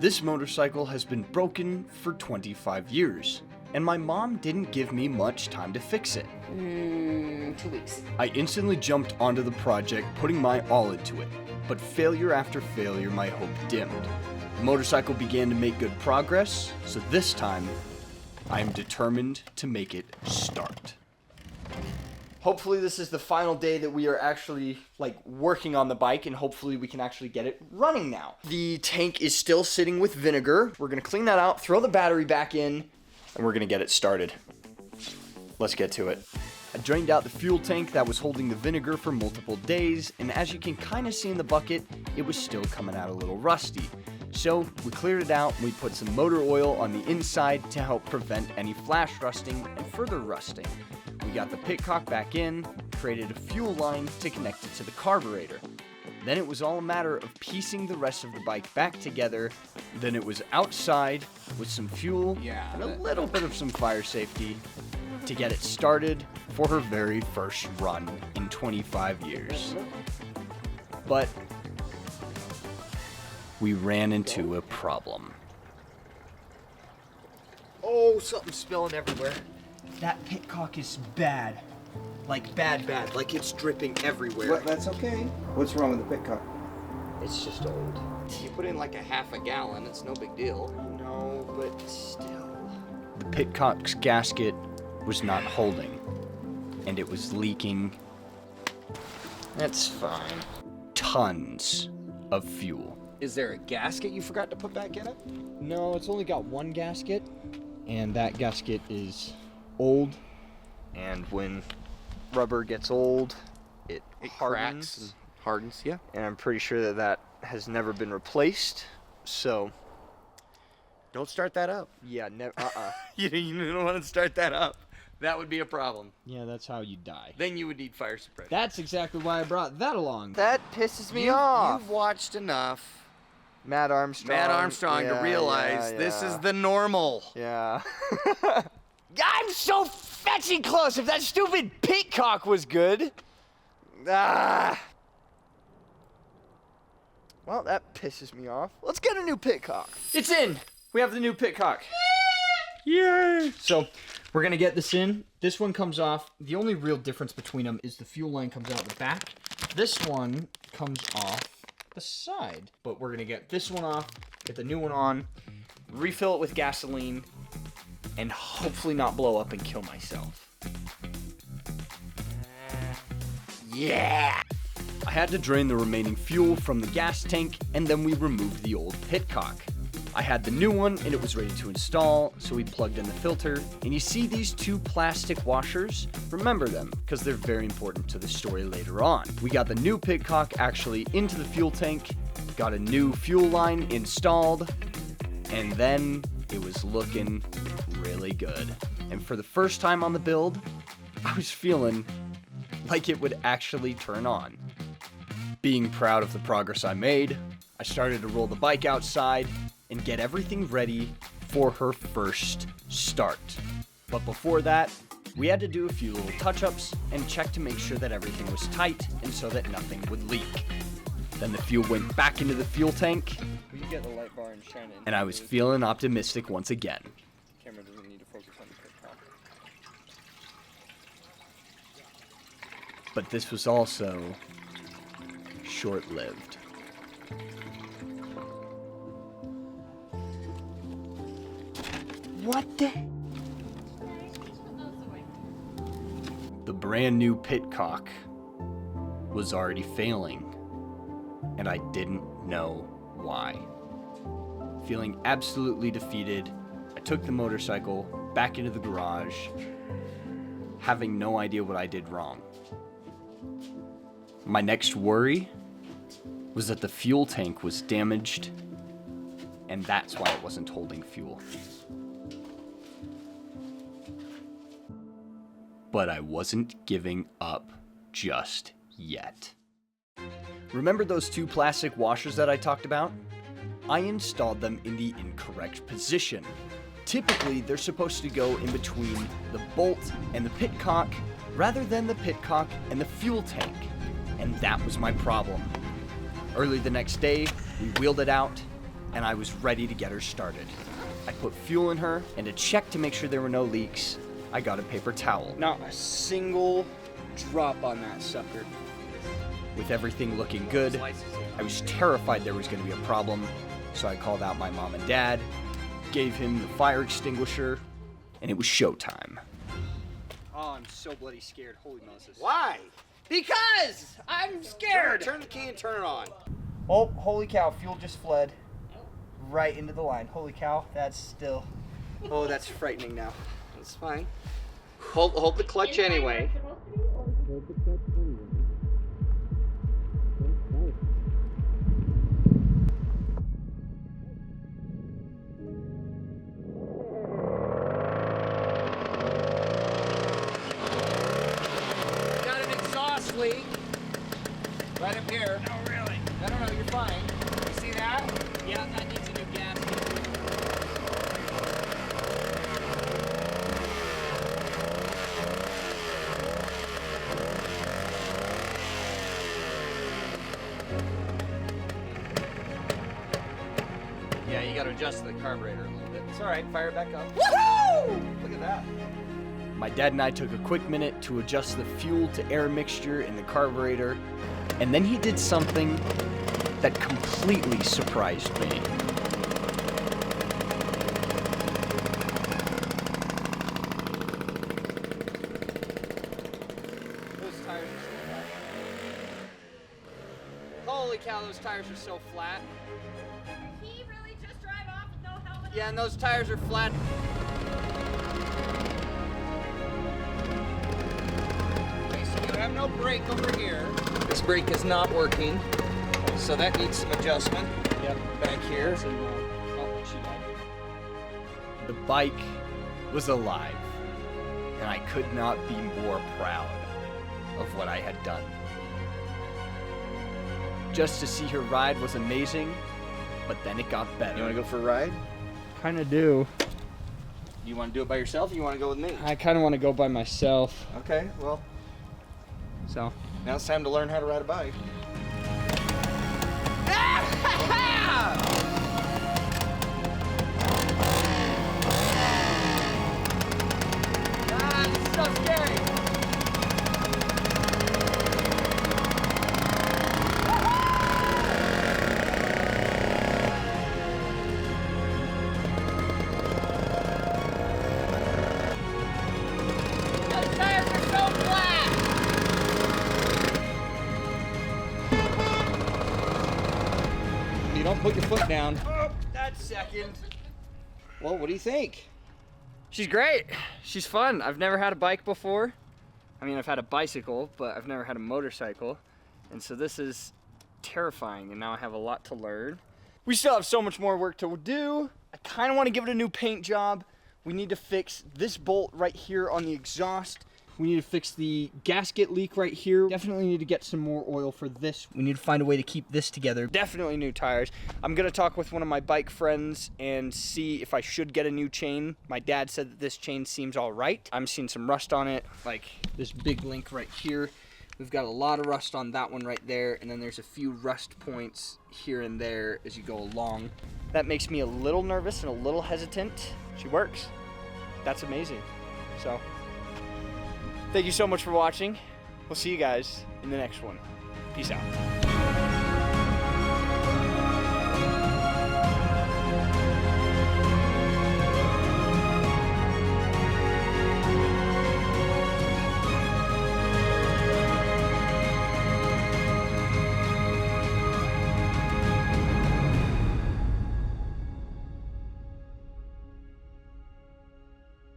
This motorcycle has been broken for 25 years, and my mom didn't give me much time to fix it. 2 weeks. I instantly jumped onto the project, putting my all into it, but failure after failure, my hope dimmed. The motorcycle began to make good progress, so this time, I am determined to make it start. Hopefully this is the final day that we are actually working on the bike, and hopefully we can actually get it running now. The tank is still sitting with vinegar. We're gonna clean that out, throw the battery back in, and we're gonna get it started. Let's get to it. I drained out the fuel tank that was holding the vinegar for multiple days, and as you can kind of see in the bucket, it was still coming out a little rusty. So we cleared it out and we put some motor oil on the inside to help prevent any flash rusting and further rusting. We got the pitcock back in, created a fuel line to connect it to the carburetor. Then it was all a matter of piecing the rest of the bike back together. Then it was outside with some fuel and a little bit of some fire safety to get it started for her very first run in 25 years. But we ran into a problem. Oh, something's spilling everywhere. That pitcock is bad. Like bad. Like it's dripping everywhere. Well, that's okay. What's wrong with the pitcock? It's just old. You put in like a half a gallon, it's no big deal. No, but still. The pitcock's gasket was not holding, and it was leaking. That's fine. Tons of fuel. Is there a gasket you forgot to put back in it? No, it's only got one gasket, and that gasket is old, and when rubber gets old, it hardens. Cracks and hardens, yeah. And I'm pretty sure that has never been replaced, so Don't start that up. yeah, never. You don't want to start that up. That would be a problem. Yeah, that's how you die. Then you would need fire suppression. That's exactly why I brought that along. That pisses me off. You've watched enough Matt Armstrong to realize this is the normal. Yeah. I'm so fetching close. If that stupid pitcock was good. Ah. Well, that pisses me off. Let's get a new pitcock. It's in. We have the new pitcock. Yay! So, we're gonna get this in. This one comes off. The only real difference between them is the fuel line comes out the back. This one comes off the side. But we're gonna get this one off, get the new one on, refill it with gasoline, and hopefully not blow up and kill myself. Yeah! I had to drain the remaining fuel from the gas tank, and then we removed the old pitcock. I had the new one, and it was ready to install, so we plugged in the filter, and you see these two plastic washers? Remember them, because they're very important to the story later on. We got the new pitcock actually into the fuel tank, got a new fuel line installed, and then it was looking really good. And for the first time on the build, I was feeling like it would actually turn on. Being proud of the progress I made, I started to roll the bike outside and get everything ready for her first start. But before that, we had to do a few little touch-ups and check to make sure that everything was tight and so that nothing would leak. Then the fuel went back into the fuel tank, We can get the light bar and shine it. and I was feeling optimistic once again. The camera doesn't need to focus on the pitcock. But this was also short-lived. What the? The brand new pitcock was already failing, and I didn't know why. Feeling absolutely defeated, I took the motorcycle back into the garage, having no idea what I did wrong. My next worry was that the fuel tank was damaged, and that's why it wasn't holding fuel. But I wasn't giving up just yet. Remember those two plastic washers that I talked about? I installed them in the incorrect position. Typically, they're supposed to go in between the bolt and the pitcock, rather than the pitcock and the fuel tank. And that was my problem. Early the next day, we wheeled it out, and I was ready to get her started. I put fuel in her, and to check to make sure there were no leaks, I got a paper towel. Not a single drop on that sucker. With everything looking good, I was terrified there was going to be a problem, so I called out my mom and dad, gave him the fire extinguisher, and it was showtime. Oh, I'm so bloody scared. Holy Moses. Why? Because I'm scared. Turn the key and turn it on. Oh, holy cow, fuel just fled right into the line. Holy cow, that's still... Oh, that's frightening now. That's fine. Hold the clutch anyway. Got an exhaust leak. Right up here. No, really? No, you're fine. You see that? Yeah, that needs a new gasket. Yeah, you got to adjust the carburetor a little bit. It's all right. Fire it back up. Woohoo! Look at that. My dad and I took a quick minute to adjust the fuel to air mixture in the carburetor, and then he did something that completely surprised me. Those tires are so flat. Holy cow, those tires are so flat. Did he really just drive off with no helmet on? Yeah, and those tires are flat. Okay, so you have no brake over here. This brake is not working, so that needs some adjustment. Yep. Back here. Oh, she died. The bike was alive, and I could not be more proud of what I had done. Just to see her ride was amazing, but then it got better. You want to go for a ride? Kind of do. You want to do it by yourself or you want to go with me? I kind of want to go by myself. Okay, well, So. now it's time to learn how to ride a bike. Ah, this is so scary. Those tires are so flat. You don't put your foot down. Oh, that's second. Well, what do you think? She's great. She's fun. I've never had a bike before. I mean, I've had a bicycle, but I've never had a motorcycle. And so this is terrifying, and now I have a lot to learn. We still have so much more work to do. I kind of want to give it a new paint job. We need to fix this bolt right here on the exhaust. We need to fix the gasket leak right here. Definitely need to get some more oil for this. We need to find a way to keep this together. Definitely new tires. I'm gonna talk with one of my bike friends and see if I should get a new chain. My dad said that this chain seems all right. I'm seeing some rust on it, like this big link right here. We've got a lot of rust on that one right there, and then there's a few rust points here and there as you go along. That makes me a little nervous and a little hesitant. She works. That's amazing. So, thank you so much for watching. We'll see you guys in the next one. Peace out.